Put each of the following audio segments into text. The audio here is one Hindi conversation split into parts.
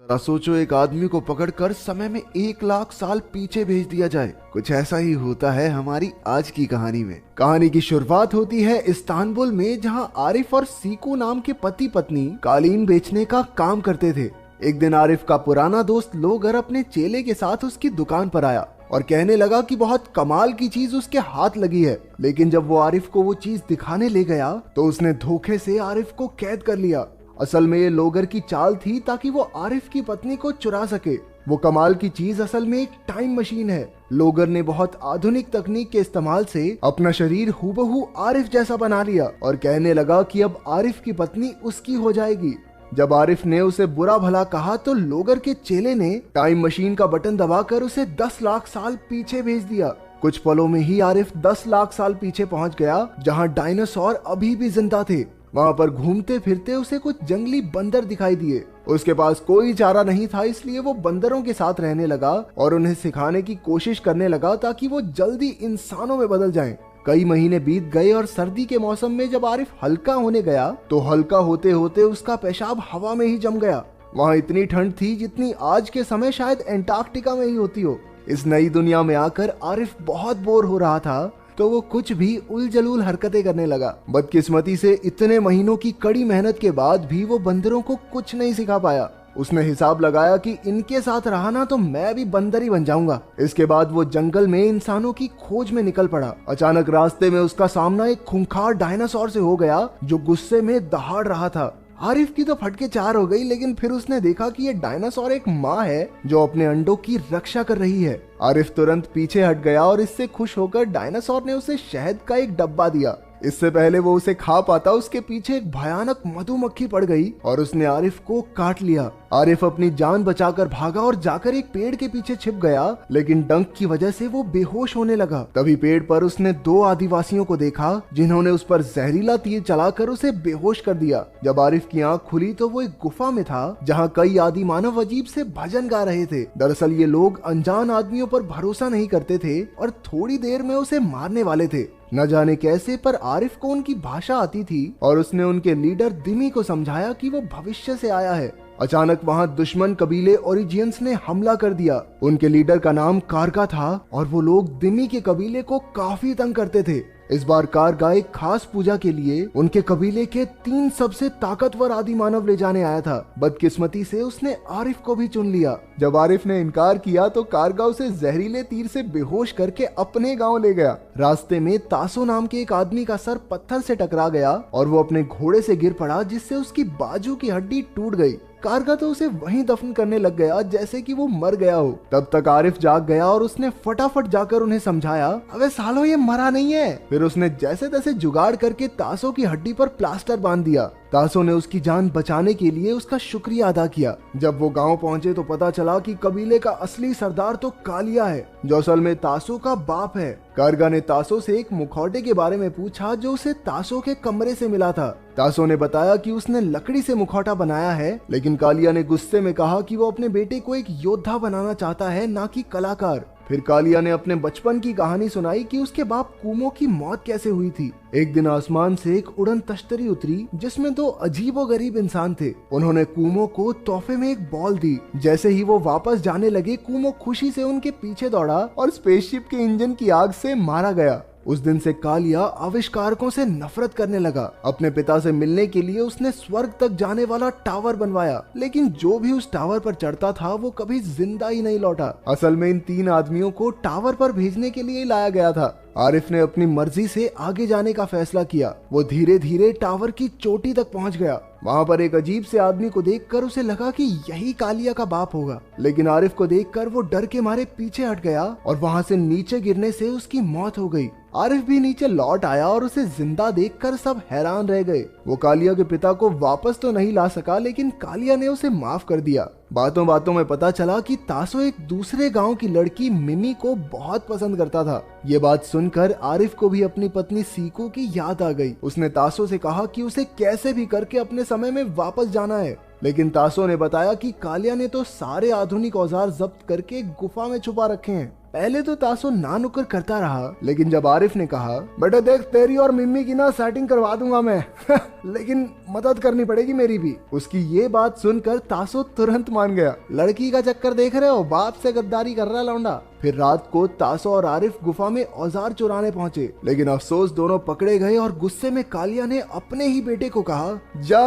जरा सोचो, एक आदमी को पकड़कर समय में 1 लाख साल पीछे भेज दिया जाए। कुछ ऐसा ही होता है हमारी आज की कहानी में। कहानी की शुरुआत होती है इस्तांबुल में, जहां आरिफ और सीकू नाम के पति पत्नी कालीन बेचने का काम करते थे। एक दिन आरिफ का पुराना दोस्त लोगर अपने चेले के साथ उसकी दुकान पर आया और कहने लगा कि बहुत कमाल की चीज उसके हाथ लगी है। लेकिन जब वो आरिफ को वो चीज दिखाने ले गया तो उसने धोखे से आरिफ को कैद कर लिया। असल में ये लोगर की चाल थी ताकि वो आरिफ की पत्नी को चुरा सके। वो कमाल की चीज असल में एक टाइम मशीन है। लोगर ने बहुत आधुनिक तकनीक के इस्तेमाल से अपना शरीर हूबहू आरिफ जैसा बना लिया और कहने लगा कि अब आरिफ की पत्नी उसकी हो जाएगी। जब आरिफ ने उसे बुरा भला कहा तो लोगर के चेले ने टाइम मशीन का बटन दबाकर उसे 10 लाख साल पीछे भेज दिया। कुछ पलों में ही आरिफ 10 लाख साल पीछे पहुंच गया, जहां डायनासोर अभी भी जिंदा थे। वहां पर घूमते फिरते उसे कुछ जंगली बंदर दिखाई दिए। उसके पास कोई चारा नहीं था, इसलिए वो बंदरों के साथ रहने लगा और उन्हें सिखाने की कोशिश करने लगा ताकि वो जल्दी इंसानों में बदल जाएं। कई महीने बीत गए और सर्दी के मौसम में जब आरिफ हल्का होने गया तो हल्का होते होते उसका पेशाब हवा में ही जम गया। वहाँ इतनी ठंड थी जितनी आज के समय शायद एंटार्क्टिका में ही होती हो। इस नई दुनिया में आकर आरिफ बहुत बोर हो रहा था तो वो कुछ भी उलझुल हरकतें करने लगा। बदकिस्मती से इतने महीनों की कड़ी मेहनत के बाद भी वो बंदरों को कुछ नहीं सिखा पाया। उसने हिसाब लगाया कि इनके साथ रहा ना तो मैं भी बंदर ही बन जाऊंगा। इसके बाद वो जंगल में इंसानों की खोज में निकल पड़ा। अचानक रास्ते में उसका सामना एक खूंखार डायनासोर से हो गया जो गुस्से में दहाड़ रहा था। आरिफ की तो फटके चार हो गई, लेकिन फिर उसने देखा कि ये डायनासोर एक माँ है जो अपने अंडों की रक्षा कर रही है। आरिफ तुरंत पीछे हट गया और इससे खुश होकर डायनासोर ने उसे शहद का एक डब्बा दिया। इससे पहले वो उसे खा पाता उसके पीछे एक भयानक मधुमक्खी पड़ गई और उसने आरिफ को काट लिया। आरिफ अपनी जान बचाकर भागा और जाकर एक पेड़ के पीछे छिप गया, लेकिन डंक की वजह से वो बेहोश होने लगा। तभी पेड़ पर उसने 2 आदिवासियों को देखा जिन्होंने उस पर जहरीला तीर चलाकर उसे बेहोश कर दिया। जब आरिफ की आंख खुली तो वो एक गुफा में था जहाँ कई आदि मानव अजीब से भजन गा रहे थे। दरअसल ये लोग अनजान आदमियों पर भरोसा नहीं करते थे और थोड़ी देर में उसे मारने वाले थे। न जाने कैसे पर आरिफ को उनकी भाषा आती थी और उसने उनके लीडर दिमी को समझाया कि वो भविष्य से आया है। अचानक वहां दुश्मन कबीले ओरिजियंस ने हमला कर दिया। उनके लीडर का नाम कारगा था और वो लोग दिमी के कबीले को काफी तंग करते थे। इस बार कारगा एक खास पूजा के लिए उनके कबीले के 3 सबसे ताकतवर आदि मानव ले जाने आया था। बदकिस्मती से उसने आरिफ को भी चुन लिया। जब आरिफ ने इनकार किया तो कारगा उसे जहरीले तीर से बेहोश करके अपने गांव ले गया। रास्ते में तासो नाम के एक आदमी का सर पत्थर से टकरा गया और वो अपने घोड़े से गिर पड़ा, जिससे उसकी बाजू की हड्डी टूट गई। कारगा तो उसे वहीं दफन करने लग गया जैसे कि वो मर गया हो। तब तक आरिफ जाग गया और उसने फटाफट जाकर उन्हें समझाया, अबे सालो ये मरा नहीं है। फिर उसने जैसे तैसे जुगाड़ करके तासो की हड्डी पर प्लास्टर बांध दिया। तासो ने उसकी जान बचाने के लिए उसका शुक्रिया अदा किया। जब वो गांव पहुंचे तो पता चला कि कबीले का असली सरदार तो कालिया है, जो असल में तासो का बाप है। कारगा ने तासो से एक मुखौटे के बारे में पूछा जो उसे तासो के कमरे से मिला था। तासो ने बताया कि उसने लकड़ी से मुखौटा बनाया है, लेकिन कालिया ने गुस्से में कहा कि वो अपने बेटे को एक योद्धा बनाना चाहता है, ना कि कलाकार। फिर कालिया ने अपने बचपन की कहानी सुनाई कि उसके बाप कुमो की मौत कैसे हुई थी। एक दिन आसमान से एक उड़न तश्तरी उतरी जिसमें 2 अजीबोगरीब इंसान थे। उन्होंने कुमो को तोहफे में एक बॉल दी। जैसे ही वो वापस जाने लगे, कुमो खुशी से उनके पीछे दौड़ा और स्पेसशिप के इंजन की आग से मारा गया। उस दिन से कालिया आविष्कारकों से नफरत करने लगा। अपने पिता से मिलने के लिए उसने स्वर्ग तक जाने वाला टावर बनवाया, लेकिन जो भी उस टावर पर चढ़ता था वो कभी जिंदा ही नहीं लौटा। असल में इन 3 आदमियों को टावर पर भेजने के लिए लाया गया था। आरिफ ने अपनी मर्जी से आगे जाने का फैसला किया। वो धीरे धीरे टावर की चोटी तक पहुंच गया। वहां पर एक अजीब से आदमी को देखकर उसे लगा कि यही कालिया का बाप होगा, लेकिन आरिफ को देखकर वो डर के मारे पीछे हट गया और वहां से नीचे गिरने से उसकी मौत हो गई। आरिफ भी नीचे लौट आया और उसे जिंदा देखकर सब हैरान रह गए। वो कालिया के पिता को वापस तो नहीं ला सका, लेकिन कालिया ने उसे माफ कर दिया। बातों बातों में पता चला कि तासो एक दूसरे गांव की लड़की मिमी को बहुत पसंद करता था। ये बात सुनकर आरिफ को भी अपनी पत्नी सीकू की याद आ गई। उसने तासो से कहा कि उसे कैसे भी करके अपने समय में वापस जाना है, लेकिन तासो ने बताया कि कालिया ने तो सारे आधुनिक औजार जब्त करके गुफा में छुपा रखे हैं। पहले तो तासो ना नुक्कर करता रहा, लेकिन जब आरिफ ने कहा बेटा देख तेरी और मिम्मी की ना सेटिंग करवा दूंगा मैं लेकिन मदद करनी पड़ेगी मेरी भी। उसकी ये बात सुनकर तासो तुरंत मान गया। लड़की का चक्कर देख रहे हो, बाप से गद्दारी कर रहा है लौंडा। फिर रात को तासो और आरिफ गुफा में औजार चुराने पहुंचे, लेकिन अफसोस दोनों पकड़े गए और गुस्से में कालिया ने अपने ही बेटे को कहा जा,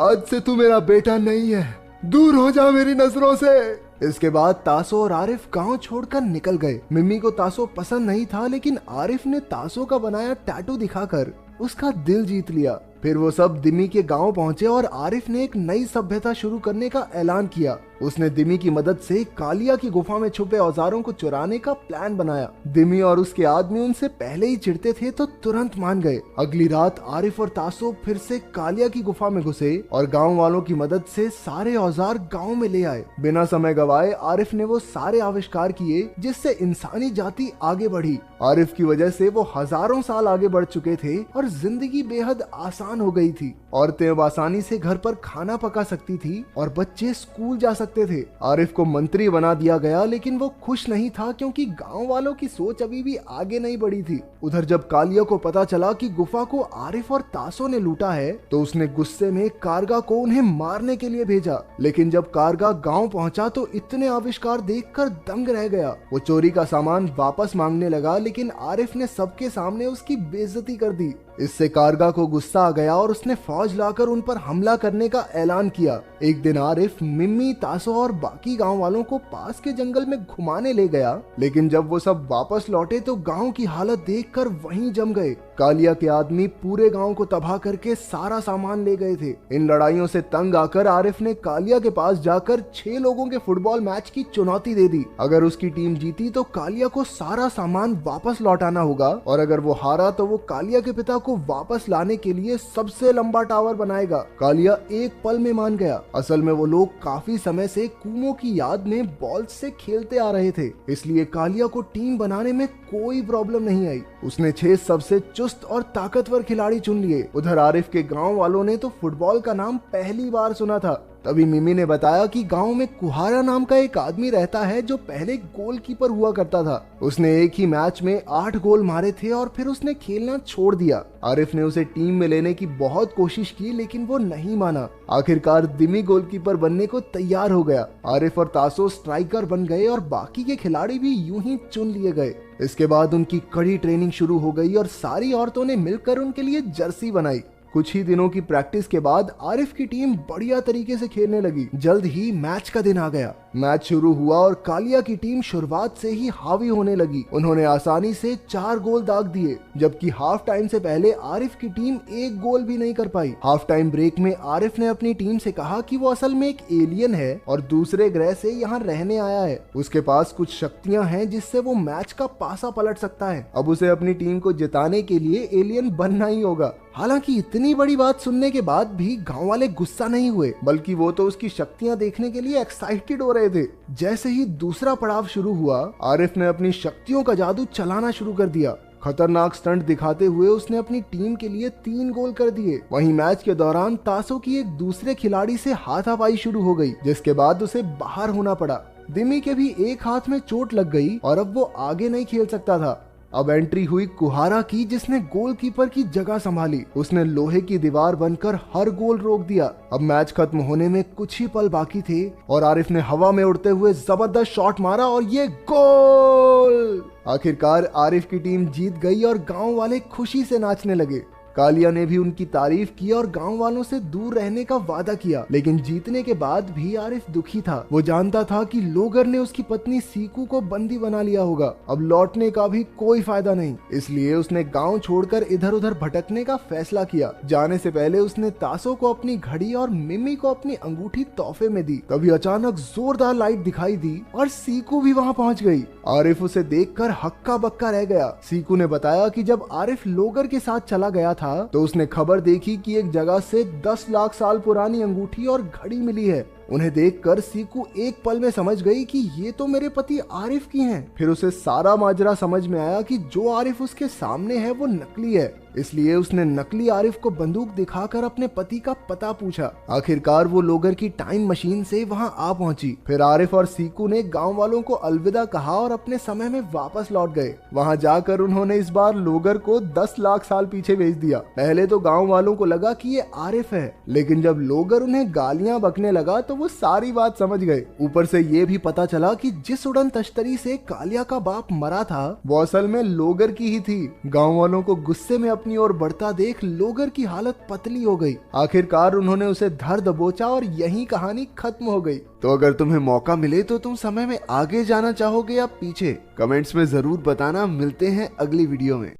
आज से तू मेरा बेटा नहीं है, दूर हो जा मेरी नजरों से। इसके बाद तासो और आरिफ गांव छोड़कर निकल गए। मिम्मी को तासो पसंद नहीं था, लेकिन आरिफ ने तासो का बनाया टैटू दिखाकर उसका दिल जीत लिया। फिर वो सब दिमी के गांव पहुंचे और आरिफ ने एक नई सभ्यता शुरू करने का ऐलान किया। उसने दिमी की मदद से कालिया की गुफा में छुपे औजारों को चुराने का प्लान बनाया। दिमी और उसके आदमी उनसे पहले ही चिढ़ते थे तो तुरंत मान गए। अगली रात आरिफ और तासो फिर से कालिया की गुफा में घुसे और गांव वालों की मदद से सारे औजार गांव में ले आए। बिना समय गवाए आरिफ ने वो सारे आविष्कार किए जिससे इंसानी जाति आगे बढ़ी। आरिफ की वजह से वो हजारों साल आगे बढ़ चुके थे और जिंदगी बेहद आसान हो गई थी। औरतें अब आसानी से घर पर खाना पका सकती थी और बच्चे स्कूल जा सकते थे। आरिफ को मंत्री बना दिया गया, लेकिन वो खुश नहीं था क्योंकि गांव वालों की सोच अभी भी आगे नहीं बढ़ी थी। उधर जब कालिया को पता चला कि गुफा को आरिफ और तासो ने लूटा है तो उसने गुस्से में कारगा को उन्हें मारने के लिए भेजा। लेकिन जब कारगा गांव पहुंचा तो इतने आविष्कार देखकर दंग रह गया। वो चोरी का सामान वापस मांगने लगा, लेकिन आरिफ ने सबके सामने उसकी बेइज्जती कर दी। इससे कारगा को गुस्सा आ गया और उसने फौज लाकर उन पर हमला करने का ऐलान किया। एक दिन आरिफ मिम्मी, तासो और बाकी गांव वालों को पास के जंगल में घुमाने ले गया, लेकिन जब वो सब वापस लौटे तो गांव की हालत देखकर वहीं जम गए। कालिया के आदमी पूरे गांव को तबाह करके सारा सामान ले गए थे। इन लड़ाइयों से तंग आकर आरिफ ने कालिया के पास जाकर 6 लोगों के फुटबॉल मैच की चुनौती दे दी। अगर उसकी टीम जीती तो कालिया को सारा सामान वापस लौटाना होगा और अगर वो हारा तो वो कालिया के पिता को वापस लाने के लिए सबसे लंबा टावर बनाएगा। कालिया एक पल में मान गया। असल में वो लोग काफी समय से कुमो की याद में बॉल से खेलते आ रहे थे, इसलिए कालिया को टीम बनाने में कोई प्रॉब्लम नहीं आई। उसने 6 सबसे चुस्त और ताकतवर खिलाड़ी चुन लिए। उधर आरिफ के गांव वालों ने तो फुटबॉल का नाम पहली बार सुना था। तभी मिमी ने बताया कि गांव में कुहारा नाम का एक आदमी रहता है जो पहले गोलकीपर हुआ करता था। उसने एक ही मैच में 8 गोल मारे थे और फिर उसने खेलना छोड़ दिया। आरिफ ने उसे टीम में लेने की बहुत कोशिश की, लेकिन वो नहीं माना। आखिरकार दिमी गोलकीपर बनने को तैयार हो गया। आरिफ और तासो स्ट्राइकर बन गए और बाकी के खिलाड़ी भी यूं ही चुन लिए गए। इसके बाद उनकी कड़ी ट्रेनिंग शुरू हो गई और सारी औरतों ने मिलकर उनके लिए जर्सी बनाई। कुछ ही दिनों की प्रैक्टिस के बाद आरिफ की टीम बढ़िया तरीके से खेलने लगी। जल्द ही मैच का दिन आ गया। मैच शुरू हुआ और कालिया की टीम शुरुआत से ही हावी होने लगी। उन्होंने आसानी से 4 गोल दाग दिए, जबकि हाफ टाइम से पहले आरिफ की टीम 1 गोल भी नहीं कर पाई। हाफ टाइम ब्रेक में आरिफ ने अपनी टीम से कहा कि वो असल में एक एलियन है और दूसरे ग्रह से यहाँ रहने आया है। उसके पास कुछ शक्तियाँ हैं जिससे वो मैच का पासा पलट सकता है। अब उसे अपनी टीम को जिताने के लिए एलियन बनना ही होगा। हालांकि इतनी बड़ी बात सुनने के बाद भी गांव वाले गुस्सा नहीं हुए, बल्कि वो तो उसकी शक्तियां देखने के लिए एक्साइटेड हो रहे थे। जैसे ही दूसरा पड़ाव शुरू हुआ, आरिफ ने अपनी शक्तियों का जादू चलाना शुरू कर दिया। खतरनाक स्टंट दिखाते हुए उसने अपनी टीम के लिए 3 गोल कर दिए। वहीं मैच के दौरान तासो की एक दूसरे खिलाड़ी से हाथापाई शुरू हो गई, जिसके बाद उसे बाहर होना पड़ा। दिमी के भी एक हाथ में चोट लग गई और अब वो आगे नहीं खेल सकता था। अब एंट्री हुई कुहारा की, जिसने गोलकीपर की जगह संभाली। उसने लोहे की दीवार बनकर हर गोल रोक दिया। अब मैच खत्म होने में कुछ ही पल बाकी थे और आरिफ ने हवा में उड़ते हुए जबरदस्त शॉट मारा और ये गोल! आखिरकार आरिफ की टीम जीत गई और गांव वाले खुशी से नाचने लगे। कालिया ने भी उनकी तारीफ की और गांव वालों से दूर रहने का वादा किया, लेकिन जीतने के बाद भी आरिफ दुखी था। वो जानता था कि लोगर ने उसकी पत्नी सीकू को बंदी बना लिया होगा। अब लौटने का भी कोई फायदा नहीं, इसलिए उसने गांव छोड़कर इधर उधर भटकने का फैसला किया। जाने से पहले उसने तासो को अपनी घड़ी और मिमी को अपनी अंगूठी तोहफे में दी। तभी अचानक जोरदार लाइट दिखाई दी और सीकू भी वहाँ पहुँच गई। आरिफ उसे देखकर हक्का बक्का रह गया। सीकू ने बताया कि जब आरिफ लोगर के साथ चला गया था तो उसने खबर देखी कि एक जगह से 10 लाख साल पुरानी अंगूठी और घड़ी मिली है। उन्हें देखकर सीकू एक पल में समझ गई कि ये तो मेरे पति आरिफ की हैं। फिर उसे सारा माजरा समझ में आया कि जो आरिफ उसके सामने है वो नकली है। इसलिए उसने नकली आरिफ को बंदूक दिखाकर अपने पति का पता पूछा। आखिरकार वो लोगर की टाइम मशीन से वहां आ पहुंची। फिर आरिफ और सीकू ने गांव वालों को अलविदा कहा और अपने समय में वापस लौट गए। वहां जाकर उन्होंने इस बार लोगर को 10 लाख साल पीछे भेज दिया। पहले तो गांव वालों को लगा कि ये आरिफ है, लेकिन जब लोगर उन्हें गालियां बकने लगा तो वो सारी बात समझ गए। ऊपर से ये भी पता चला कि जिस उड़न तश्तरी से कालिया का बाप मरा था वो असल में लोगर की ही थी। गांव वालों को गुस्से में अपनी ओर बढ़ता देख लोगर की हालत पतली हो गई। आखिरकार उन्होंने उसे धर दबोचा और यही कहानी खत्म हो गई। तो अगर तुम्हें मौका मिले तो तुम समय में आगे जाना चाहोगे या पीछे? कमेंट्स में जरूर बताना। मिलते हैं अगली वीडियो में।